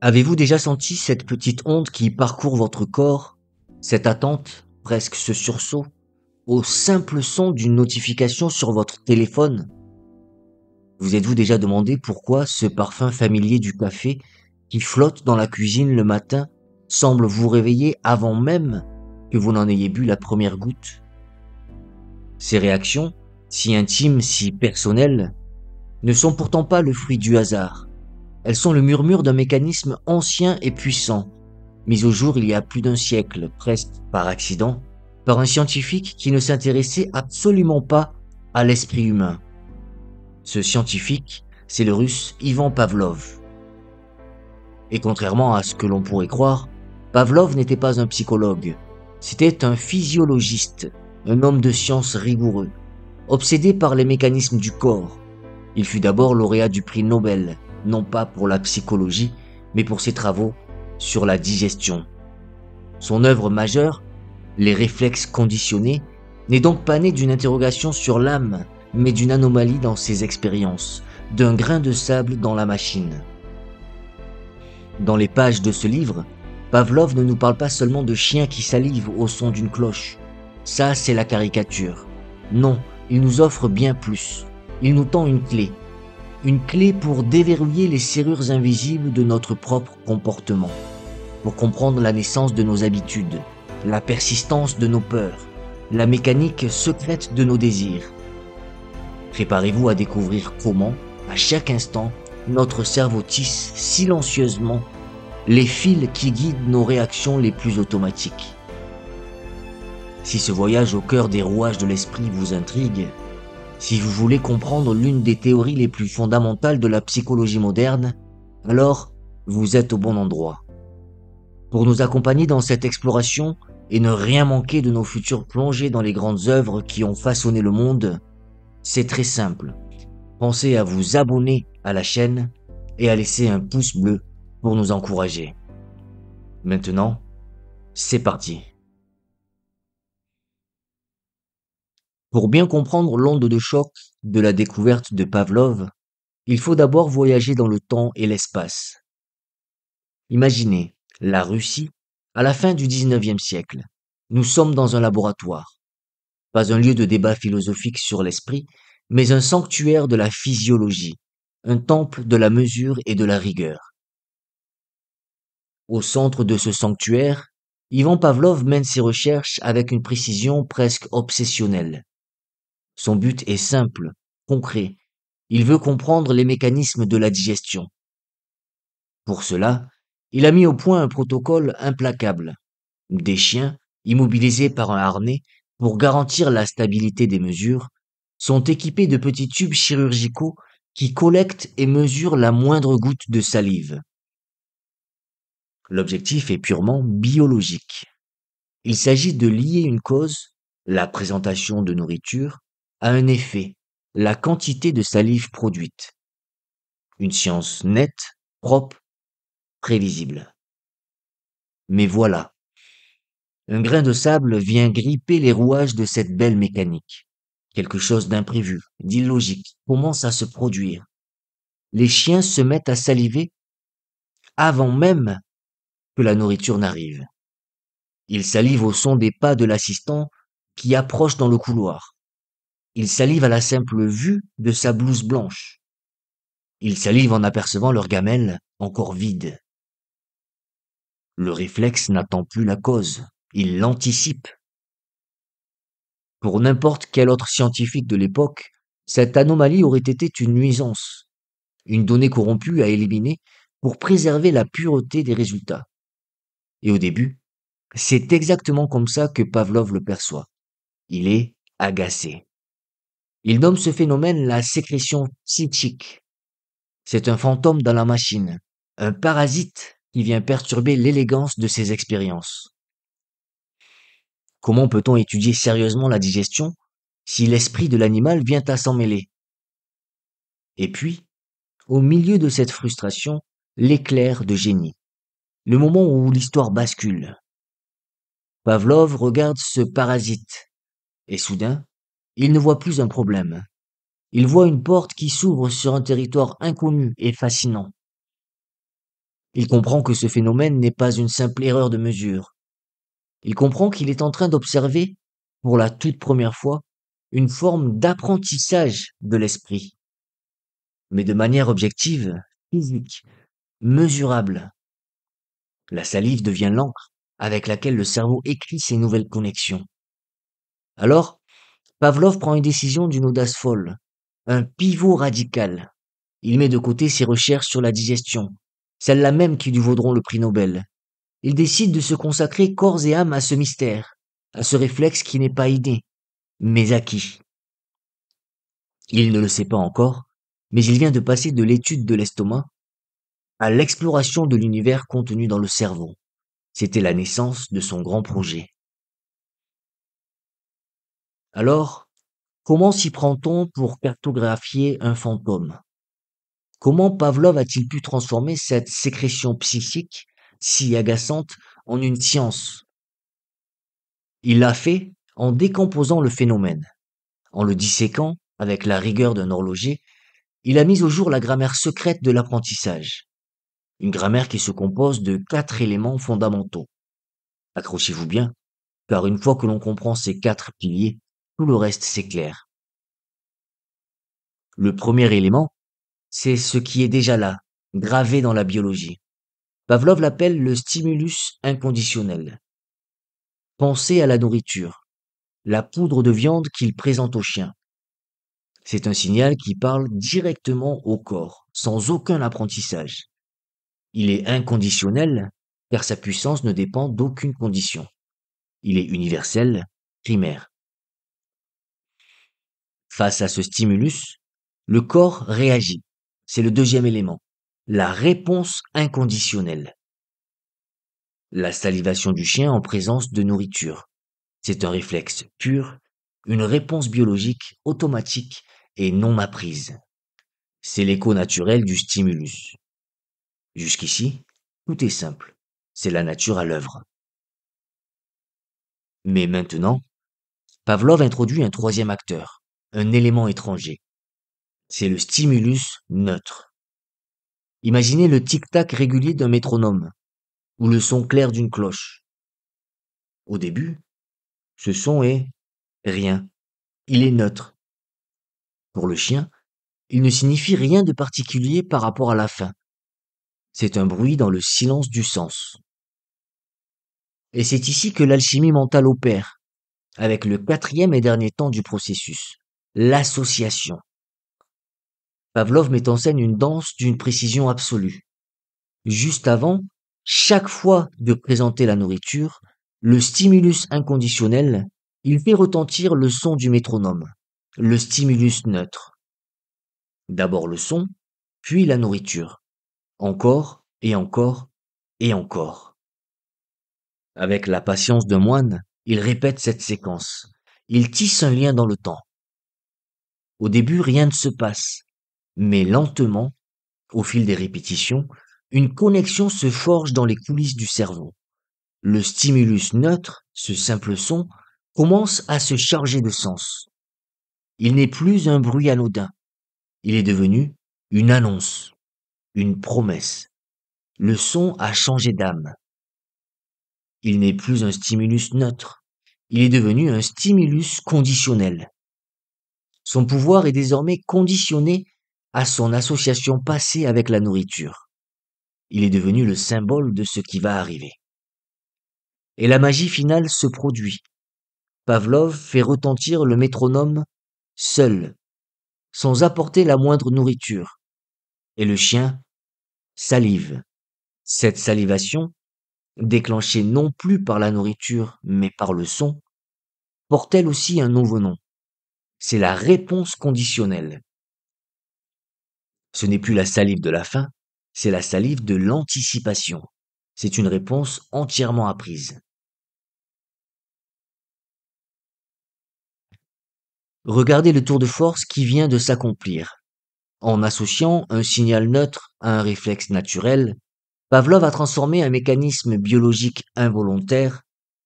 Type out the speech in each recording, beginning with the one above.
Avez-vous déjà senti cette petite onde qui parcourt votre corps, cette attente, presque ce sursaut, au simple son d'une notification sur votre téléphone? Vous êtes-vous déjà demandé pourquoi ce parfum familier du café qui flotte dans la cuisine le matin semble vous réveiller avant même que vous n'en ayez bu la première goutte? Ces réactions, si intimes, si personnelles, ne sont pourtant pas le fruit du hasard. Elles sont le murmure d'un mécanisme ancien et puissant, mis au jour il y a plus d'un siècle, presque par accident, par un scientifique qui ne s'intéressait absolument pas à l'esprit humain. Ce scientifique, c'est le russe Ivan Pavlov. Et contrairement à ce que l'on pourrait croire, Pavlov n'était pas un psychologue. C'était un physiologiste, un homme de science rigoureux, obsédé par les mécanismes du corps. Il fut d'abord lauréat du prix Nobel, non pas pour la psychologie, mais pour ses travaux sur la digestion. Son œuvre majeure, Les réflexes conditionnés, n'est donc pas née d'une interrogation sur l'âme, mais d'une anomalie dans ses expériences, d'un grain de sable dans la machine. Dans les pages de ce livre, Pavlov ne nous parle pas seulement de chiens qui salivent au son d'une cloche. Ça, c'est la caricature. Non, il nous offre bien plus. Il nous tend une clé pour déverrouiller les serrures invisibles de notre propre comportement, pour comprendre la naissance de nos habitudes, la persistance de nos peurs, la mécanique secrète de nos désirs. Préparez-vous à découvrir comment, à chaque instant, notre cerveau tisse silencieusement les fils qui guident nos réactions les plus automatiques. Si ce voyage au cœur des rouages de l'esprit vous intrigue, si vous voulez comprendre l'une des théories les plus fondamentales de la psychologie moderne, alors vous êtes au bon endroit. Pour nous accompagner dans cette exploration et ne rien manquer de nos futures plongées dans les grandes œuvres qui ont façonné le monde, c'est très simple. Pensez à vous abonner à la chaîne et à laisser un pouce bleu pour nous encourager. Maintenant, c'est parti. Pour bien comprendre l'onde de choc de la découverte de Pavlov, il faut d'abord voyager dans le temps et l'espace. Imaginez la Russie à la fin du XIXe siècle. Nous sommes dans un laboratoire, pas un lieu de débat philosophique sur l'esprit, mais un sanctuaire de la physiologie, un temple de la mesure et de la rigueur. Au centre de ce sanctuaire, Ivan Pavlov mène ses recherches avec une précision presque obsessionnelle. Son but est simple, concret. Il veut comprendre les mécanismes de la digestion. Pour cela, il a mis au point un protocole implacable. Des chiens, immobilisés par un harnais pour garantir la stabilité des mesures, sont équipés de petits tubes chirurgicaux qui collectent et mesurent la moindre goutte de salive. L'objectif est purement biologique. Il s'agit de lier une cause, la présentation de nourriture, à un effet, la quantité de salive produite. Une science nette, propre, prévisible. Mais voilà, un grain de sable vient gripper les rouages de cette belle mécanique. Quelque chose d'imprévu, d'illogique, commence à se produire. Les chiens se mettent à saliver avant même que la nourriture n'arrive. Ils salivent au son des pas de l'assistant qui approche dans le couloir. Ils salivent à la simple vue de sa blouse blanche. Ils salivent en apercevant leur gamelle encore vide. Le réflexe n'attend plus la cause, il l'anticipe. Pour n'importe quel autre scientifique de l'époque, cette anomalie aurait été une nuisance, une donnée corrompue à éliminer pour préserver la pureté des résultats. Et au début, c'est exactement comme ça que Pavlov le perçoit. Il est agacé. Il nomme ce phénomène la sécrétion psychique. C'est un fantôme dans la machine, un parasite qui vient perturber l'élégance de ses expériences. Comment peut-on étudier sérieusement la digestion si l'esprit de l'animal vient à s'en mêler? Et puis, au milieu de cette frustration, l'éclair de génie, le moment où l'histoire bascule. Pavlov regarde ce parasite, et soudain, il ne voit plus un problème. Il voit une porte qui s'ouvre sur un territoire inconnu et fascinant. Il comprend que ce phénomène n'est pas une simple erreur de mesure. Il comprend qu'il est en train d'observer, pour la toute première fois, une forme d'apprentissage de l'esprit, mais de manière objective, physique, mesurable. La salive devient l'encre avec laquelle le cerveau écrit ses nouvelles connexions. Alors, Pavlov prend une décision d'une audace folle, un pivot radical. Il met de côté ses recherches sur la digestion, celles-là même qui lui vaudront le prix Nobel. Il décide de se consacrer corps et âme à ce mystère, à ce réflexe qui n'est pas inné, mais acquis. Il ne le sait pas encore, mais il vient de passer de l'étude de l'estomac à l'exploration de l'univers contenu dans le cerveau. C'était la naissance de son grand projet. Alors, comment s'y prend-on pour cartographier un fantôme? Comment Pavlov a-t-il pu transformer cette sécrétion psychique, si agaçante, en une science? Il l'a fait en décomposant le phénomène, en le disséquant avec la rigueur d'un horloger. Il a mis au jour la grammaire secrète de l'apprentissage, une grammaire qui se compose de 4 éléments fondamentaux. Accrochez-vous bien, car une fois que l'on comprend ces 4 piliers, tout le reste s'éclaire. Le premier élément, c'est ce qui est déjà là, gravé dans la biologie. Pavlov l'appelle le stimulus inconditionnel. Pensez à la nourriture, la poudre de viande qu'il présente au chien. C'est un signal qui parle directement au corps, sans aucun apprentissage. Il est inconditionnel, car sa puissance ne dépend d'aucune condition. Il est universel, primaire. Face à ce stimulus, le corps réagit. C'est le deuxième élément. La réponse inconditionnelle. La salivation du chien en présence de nourriture. C'est un réflexe pur, une réponse biologique automatique et non apprise. C'est l'écho naturel du stimulus. Jusqu'ici, tout est simple. C'est la nature à l'œuvre. Mais maintenant, Pavlov introduit un troisième acteur, un élément étranger. C'est le stimulus neutre. Imaginez le tic-tac régulier d'un métronome, ou le son clair d'une cloche. Au début, ce son est rien. Il est neutre. Pour le chien, il ne signifie rien de particulier par rapport à la fin. C'est un bruit dans le silence du sens. Et c'est ici que l'alchimie mentale opère, avec le quatrième et dernier temps du processus, l'association. Pavlov met en scène une danse d'une précision absolue. Juste avant, chaque fois de présenter la nourriture, le stimulus inconditionnel, il fait retentir le son du métronome, le stimulus neutre. D'abord le son, puis la nourriture. Encore et encore et encore. Avec la patience d'un moine, il répète cette séquence. Il tisse un lien dans le temps. Au début, rien ne se passe, mais lentement, au fil des répétitions, une connexion se forge dans les coulisses du cerveau. Le stimulus neutre, ce simple son, commence à se charger de sens. Il n'est plus un bruit anodin. Il est devenu une annonce, une promesse. Le son a changé d'âme. Il n'est plus un stimulus neutre. Il est devenu un stimulus conditionnel. Son pouvoir est désormais conditionné à son association passée avec la nourriture. Il est devenu le symbole de ce qui va arriver. Et la magie finale se produit. Pavlov fait retentir le métronome seul, sans apporter la moindre nourriture. Et le chien salive. Cette salivation, déclenchée non plus par la nourriture, mais par le son, porte elle aussi un nouveau nom. C'est la réponse conditionnelle. Ce n'est plus la salive de la faim, c'est la salive de l'anticipation. C'est une réponse entièrement apprise. Regardez le tour de force qui vient de s'accomplir. En associant un signal neutre à un réflexe naturel, Pavlov a transformé un mécanisme biologique involontaire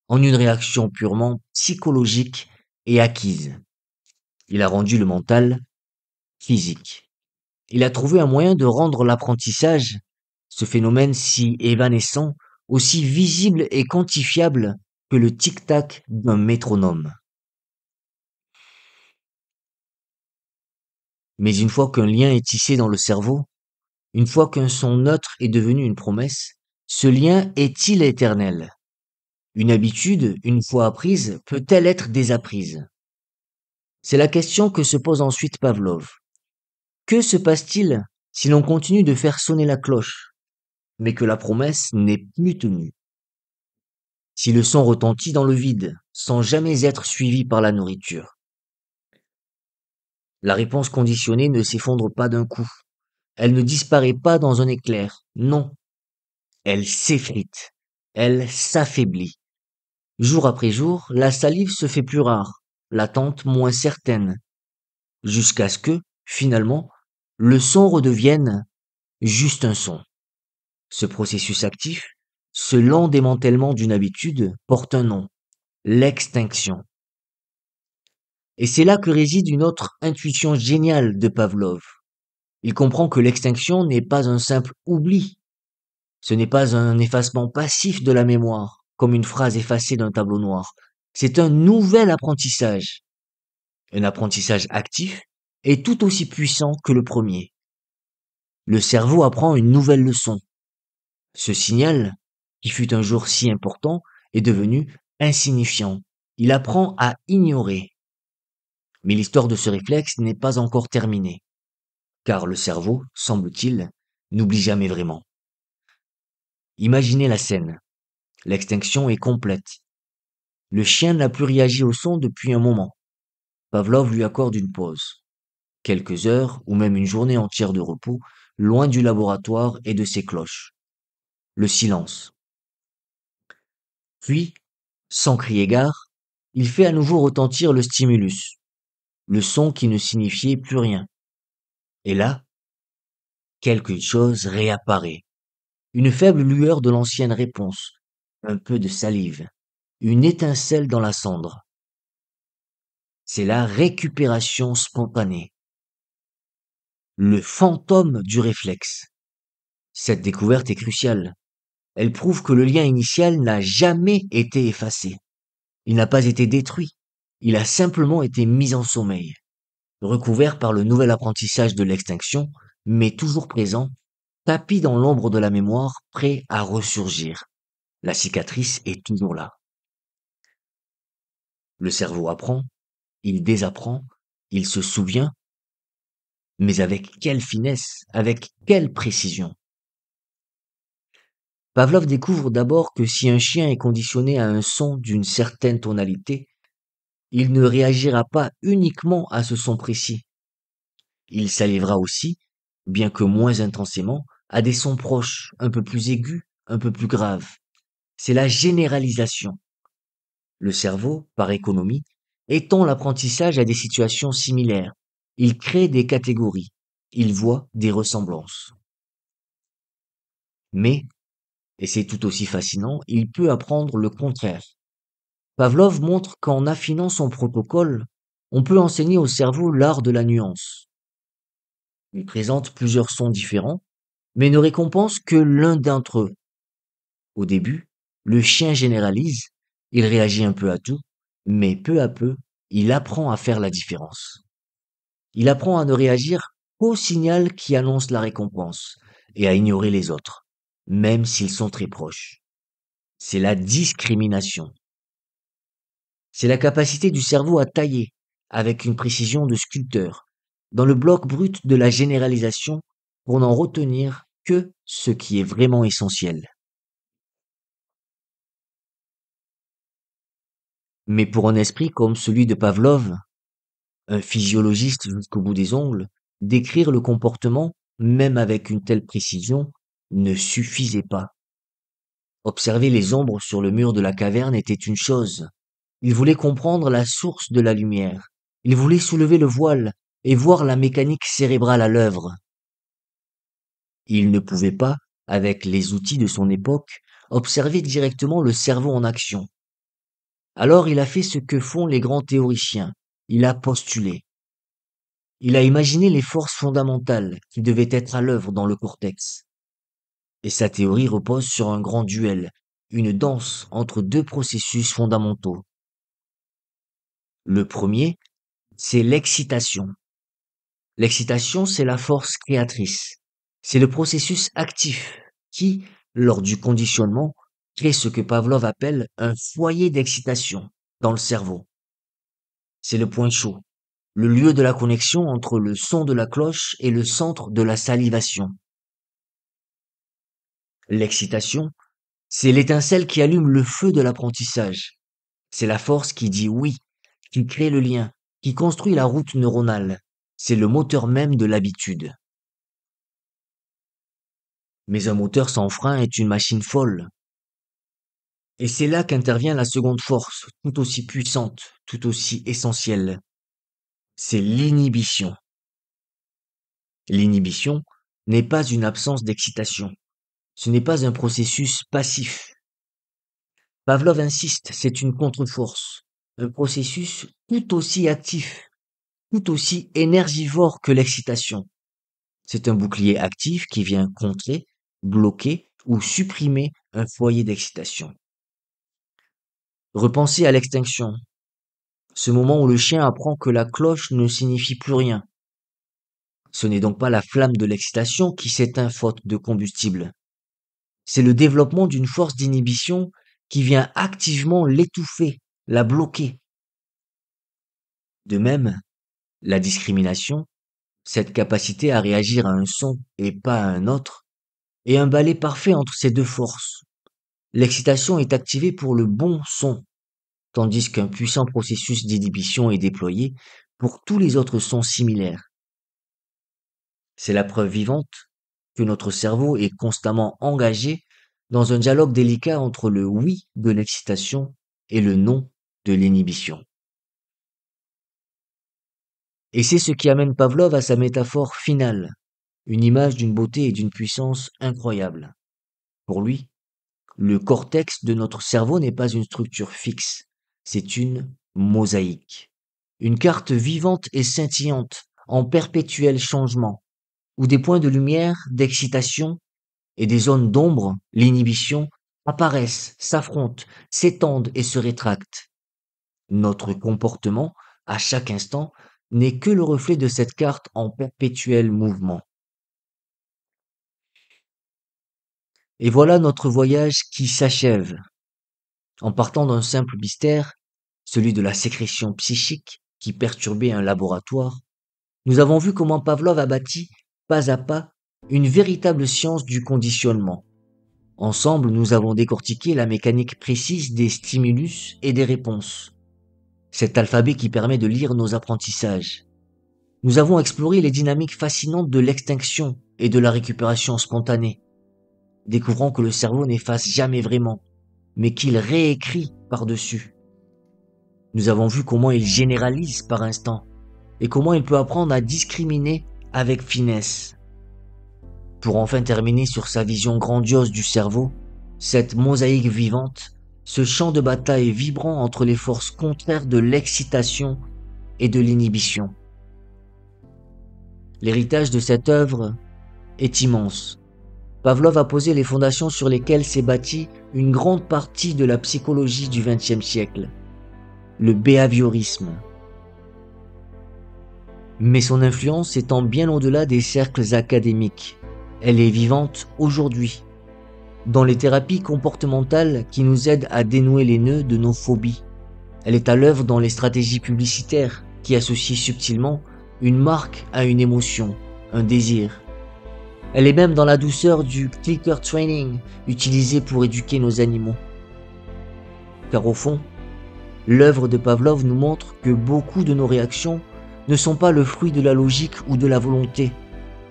en une réaction purement psychologique et acquise. Il a rendu le mental physique. Il a trouvé un moyen de rendre l'apprentissage Ce phénomène si évanescent, aussi visible et quantifiable que le tic-tac d'un métronome. Mais une fois qu'un lien est tissé dans le cerveau, une fois qu'un son neutre est devenu une promesse, ce lien est-il éternel? Une habitude, une fois apprise, peut-elle être désapprise? C'est la question que se pose ensuite Pavlov. Que se passe-t-il si l'on continue de faire sonner la cloche, mais que la promesse n'est plus tenue? Si le son retentit dans le vide, sans jamais être suivi par la nourriture? La réponse conditionnée ne s'effondre pas d'un coup. Elle ne disparaît pas dans un éclair. Non. Elle s'effrite. Elle s'affaiblit. Jour après jour, la salive se fait plus rare, l'attente moins certaine, jusqu'à ce que, finalement, le son redevienne juste un son. Ce processus actif, ce lent démantèlement d'une habitude, porte un nom, l'extinction. Et c'est là que réside une autre intuition géniale de Pavlov. Il comprend que l'extinction n'est pas un simple oubli, ce n'est pas un effacement passif de la mémoire, comme une phrase effacée d'un tableau noir. C'est un nouvel apprentissage. Un apprentissage actif est tout aussi puissant que le premier. Le cerveau apprend une nouvelle leçon. Ce signal, qui fut un jour si important, est devenu insignifiant. Il apprend à ignorer. Mais l'histoire de ce réflexe n'est pas encore terminée, car le cerveau, semble-t-il, n'oublie jamais vraiment. Imaginez la scène. L'extinction est complète. Le chien n'a plus réagi au son depuis un moment. Pavlov lui accorde une pause. Quelques heures, ou même une journée entière de repos, loin du laboratoire et de ses cloches. Le silence. Puis, sans crier gare, il fait à nouveau retentir le stimulus, le son qui ne signifiait plus rien. Et là, quelque chose réapparaît. Une faible lueur de l'ancienne réponse, un peu de salive, une étincelle dans la cendre. C'est la récupération spontanée. Le fantôme du réflexe. Cette découverte est cruciale. Elle prouve que le lien initial n'a jamais été effacé. Il n'a pas été détruit. Il a simplement été mis en sommeil, recouvert par le nouvel apprentissage de l'extinction, mais toujours présent, tapi dans l'ombre de la mémoire, prêt à ressurgir. La cicatrice est toujours là. Le cerveau apprend, il désapprend, il se souvient, mais avec quelle finesse, avec quelle précision. Pavlov découvre d'abord que si un chien est conditionné à un son d'une certaine tonalité, il ne réagira pas uniquement à ce son précis. Il salivera aussi, bien que moins intensément, à des sons proches, un peu plus aigus, un peu plus graves. C'est la généralisation. Le cerveau, par économie, étend l'apprentissage à des situations similaires. Il crée des catégories. Il voit des ressemblances. Mais, et c'est tout aussi fascinant, il peut apprendre le contraire. Pavlov montre qu'en affinant son protocole, on peut enseigner au cerveau l'art de la nuance. Il présente plusieurs sons différents, mais ne récompense que l'un d'entre eux. Au début, le chien généralise, il réagit un peu à tout, mais peu à peu, il apprend à faire la différence. Il apprend à ne réagir qu'au signal qui annonce la récompense et à ignorer les autres, même s'ils sont très proches. C'est la discrimination. C'est la capacité du cerveau à tailler, avec une précision de sculpteur, dans le bloc brut de la généralisation pour n'en retenir que ce qui est vraiment essentiel. Mais pour un esprit comme celui de Pavlov, un physiologiste jusqu'au bout des ongles, décrire le comportement, même avec une telle précision, ne suffisait pas. Observer les ombres sur le mur de la caverne était une chose. Il voulait comprendre la source de la lumière. Il voulait soulever le voile et voir la mécanique cérébrale à l'œuvre. Il ne pouvait pas, avec les outils de son époque, observer directement le cerveau en action. Alors il a fait ce que font les grands théoriciens. Il a postulé. Il a imaginé les forces fondamentales qui devaient être à l'œuvre dans le cortex. Et sa théorie repose sur un grand duel, une danse entre deux processus fondamentaux. Le premier, c'est l'excitation. L'excitation, c'est la force créatrice. C'est le processus actif qui, lors du conditionnement, crée ce que Pavlov appelle un foyer d'excitation dans le cerveau. C'est le point chaud, le lieu de la connexion entre le son de la cloche et le centre de la salivation. L'excitation, c'est l'étincelle qui allume le feu de l'apprentissage. C'est la force qui dit oui, qui crée le lien, qui construit la route neuronale. C'est le moteur même de l'habitude. Mais un moteur sans frein est une machine folle. Et c'est là qu'intervient la seconde force, tout aussi puissante, tout aussi essentielle. C'est l'inhibition. L'inhibition n'est pas une absence d'excitation. Ce n'est pas un processus passif. Pavlov insiste, c'est une contre-force, un processus tout aussi actif, tout aussi énergivore que l'excitation. C'est un bouclier actif qui vient contrer, bloquer ou supprimer un foyer d'excitation. Repensez à l'extinction, ce moment où le chien apprend que la cloche ne signifie plus rien. Ce n'est donc pas la flamme de l'excitation qui s'éteint faute de combustible. C'est le développement d'une force d'inhibition qui vient activement l'étouffer, la bloquer. De même, la discrimination, cette capacité à réagir à un son et pas à un autre, est un balai parfait entre ces deux forces. L'excitation est activée pour le bon son, tandis qu'un puissant processus d'inhibition est déployé pour tous les autres sons similaires. C'est la preuve vivante que notre cerveau est constamment engagé dans un dialogue délicat entre le oui de l'excitation et le non de l'inhibition. Et c'est ce qui amène Pavlov à sa métaphore finale, une image d'une beauté et d'une puissance incroyable. Pour lui, le cortex de notre cerveau n'est pas une structure fixe, c'est une mosaïque. Une carte vivante et scintillante, en perpétuel changement, où des points de lumière, d'excitation et des zones d'ombre, l'inhibition, apparaissent, s'affrontent, s'étendent et se rétractent. Notre comportement, à chaque instant, n'est que le reflet de cette carte en perpétuel mouvement. Et voilà notre voyage qui s'achève. En partant d'un simple mystère, celui de la sécrétion psychique qui perturbait un laboratoire, nous avons vu comment Pavlov a bâti, pas à pas, une véritable science du conditionnement. Ensemble, nous avons décortiqué la mécanique précise des stimulus et des réponses. Cet alphabet qui permet de lire nos apprentissages. Nous avons exploré les dynamiques fascinantes de l'extinction et de la récupération spontanée, découvrant que le cerveau n'efface jamais vraiment, mais qu'il réécrit par-dessus. Nous avons vu comment il généralise par instant, et comment il peut apprendre à discriminer avec finesse. Pour enfin terminer sur sa vision grandiose du cerveau, cette mosaïque vivante, ce champ de bataille vibrant entre les forces contraires de l'excitation et de l'inhibition. L'héritage de cette œuvre est immense. Pavlov a posé les fondations sur lesquelles s'est bâtie une grande partie de la psychologie du XXe siècle, le behaviorisme. Mais son influence s'étend bien au-delà des cercles académiques. Elle est vivante aujourd'hui, dans les thérapies comportementales qui nous aident à dénouer les nœuds de nos phobies. Elle est à l'œuvre dans les stratégies publicitaires qui associent subtilement une marque à une émotion, un désir. Elle est même dans la douceur du clicker training utilisé pour éduquer nos animaux. Car au fond, l'œuvre de Pavlov nous montre que beaucoup de nos réactions ne sont pas le fruit de la logique ou de la volonté,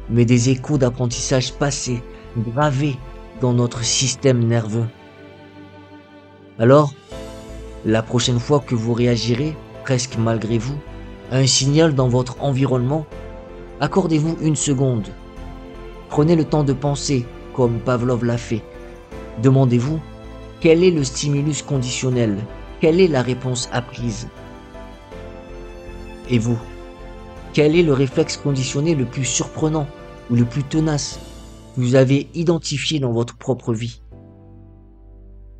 mais des échos d'apprentissage passés, gravés dans notre système nerveux. Alors, la prochaine fois que vous réagirez, presque malgré vous, à un signal dans votre environnement, accordez-vous une seconde. Prenez le temps de penser, comme Pavlov l'a fait. Demandez-vous, quel est le stimulus conditionnel? Quelle est la réponse apprise? Et vous, quel est le réflexe conditionné le plus surprenant ou le plus tenace? que vous avez identifié dans votre propre vie.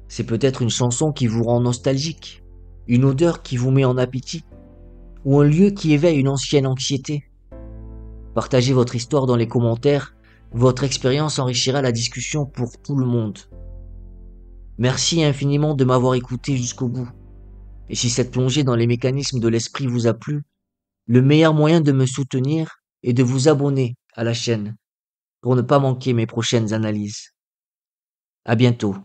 C'est peut-être une chanson qui vous rend nostalgique, une odeur qui vous met en appétit, ou un lieu qui éveille une ancienne anxiété. Partagez votre histoire dans les commentaires, votre expérience enrichira la discussion pour tout le monde. Merci infiniment de m'avoir écouté jusqu'au bout. Et si cette plongée dans les mécanismes de l'esprit vous a plu, le meilleur moyen de me soutenir est de vous abonner à la chaîne pour ne pas manquer mes prochaines analyses. À bientôt.